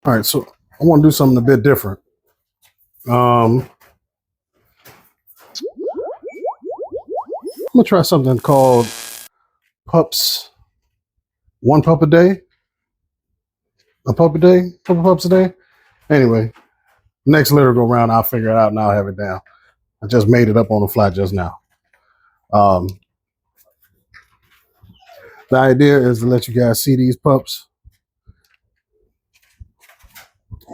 All right, so I want to do something a bit different. I'm gonna try something called pups. One pup a day. A pup a day. Couple pups a day. Anyway, next litter go around, I'll figure it out and I'll have it down. I just made it up on the fly just now. Um, the idea is to let you guys see these pups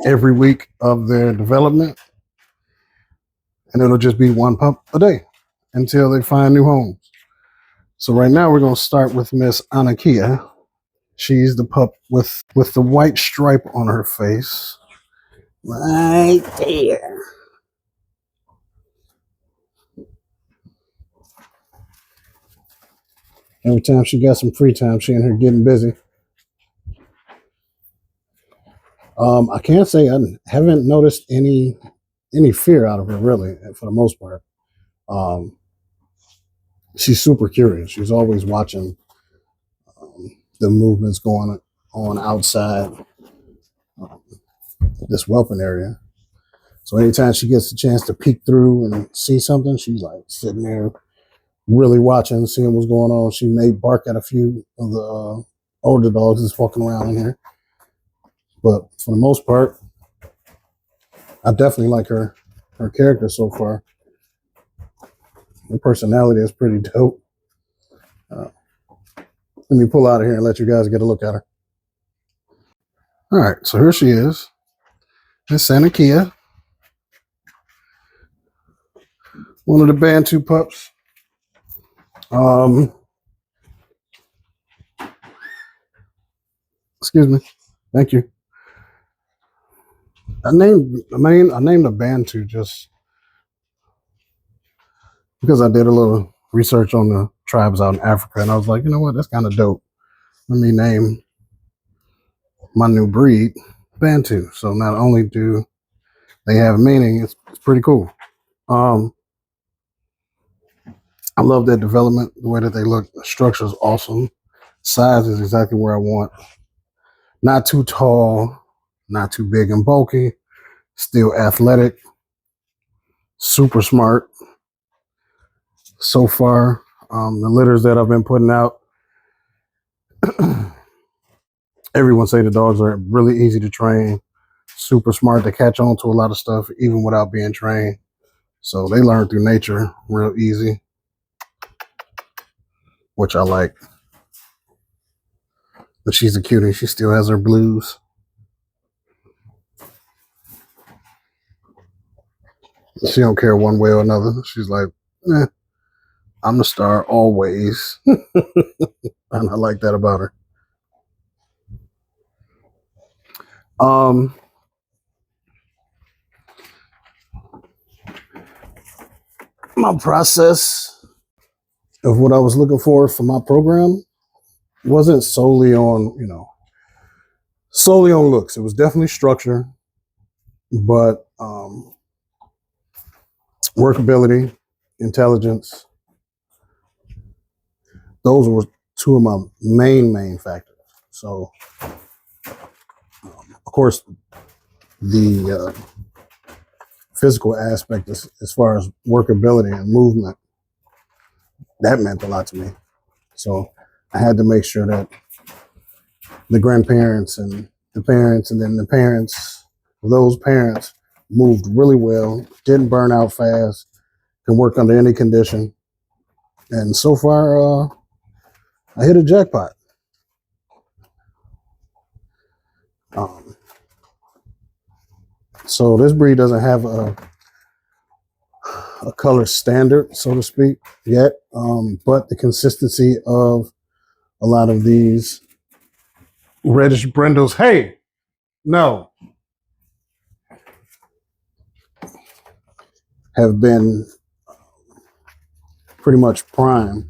every week of their development, and it'll just be one pup a day until they find new homes. So right now we're gonna start with Miss Anakia. She's the pup with the white stripe on her face. Right there. Every time she got some free time, she in here getting busy. I can't say I haven't noticed any fear out of her, really, for the most part. She's super curious. She's always watching the movements going on outside this whelping area. So anytime she gets a chance to peek through and see something, she's like sitting there really watching, seeing what's going on. She may bark at a few of the older dogs that's walking around in here. But for the most part, I definitely like her character so far. Her personality is pretty dope. Let me pull out of here and let you guys get a look at her. All right, so here she is. Miss Anakia. One of the Bantu pups. Excuse me. Thank you. I named the Bantu just because I did a little research on the tribes out in Africa, and I was like, you know what, that's kind of dope. Let me name my new breed Bantu. So not only do they have meaning, it's pretty cool. I love their development, the way that they look. The structure is awesome. Size is exactly where I want. Not too tall, not too big and bulky. Still athletic. Super smart. So far, the litters that I've been putting out, everyone say the dogs are really easy to train. Super smart to catch on to a lot of stuff, even without being trained. So they learn through nature real easy, which I like. But she's a cutie. She still has her blues. She don't care one way or another. She's like, I'm the star always. And I like that about her. My process of what I was looking for my program wasn't solely on looks. It was definitely structure, but workability, intelligence. Those were two of my main factors. So, of course, the physical aspect as far as workability and movement, that meant a lot to me. So I had to make sure that the grandparents and the parents and then the parents, those parents moved really well, didn't burn out fast, can work under any condition. And so far, I hit a jackpot. So this breed doesn't have a color standard, so to speak, yet. But the consistency of a lot of these reddish brindles, hey, no, have been pretty much prime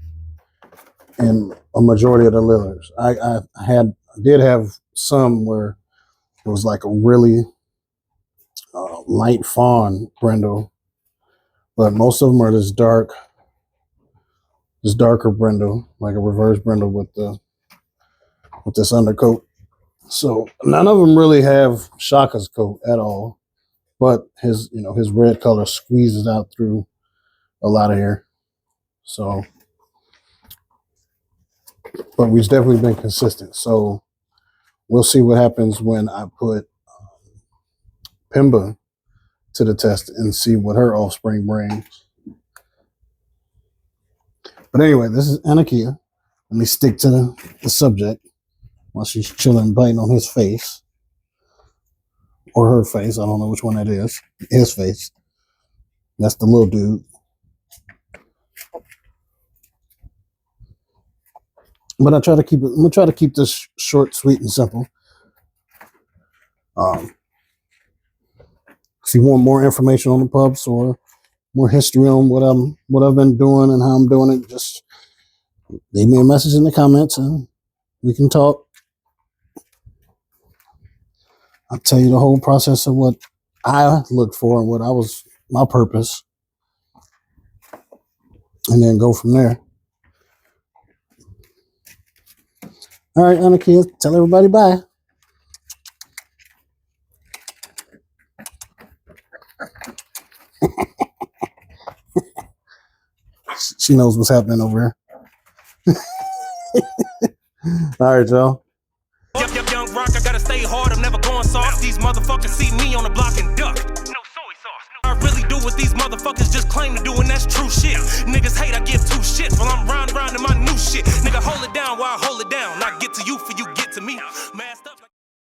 in a majority of the litters. I did have some where it was like a really light fawn brindle, but most of them are this darker brindle, like a reverse brindle with this undercoat. So none of them really have Shaka's coat at all, but his red color squeezes out through a lot of hair. So, but we've definitely been consistent. So we'll see what happens when I put Pimba to the test and see what her offspring brings. But anyway, this is Anakia. Let me stick to the subject while she's chilling, biting on his face. Or her face. I don't know which one that is. His face. That's the little dude. But I'm gonna try to keep this short, sweet, and simple. If you want more information on the pups or more history on what I've been doing and how I'm doing it, just leave me a message in the comments and we can talk. I'll tell you the whole process of what I looked for and what was my purpose, and then go from there. All right, Anakia, tell everybody bye. She knows what's happening over here. All right, y'all. Young rock, I gotta stay hard, I'm never going soft. These motherfuckers see me on the block and duck. No soy sauce. I really do what these motherfuckers just claim to do, and that's true shit. Niggas hate, I give two shits while I'm round in my new shit. Nigga, hold it down while I hold it down. I get to you for you get to me. Man.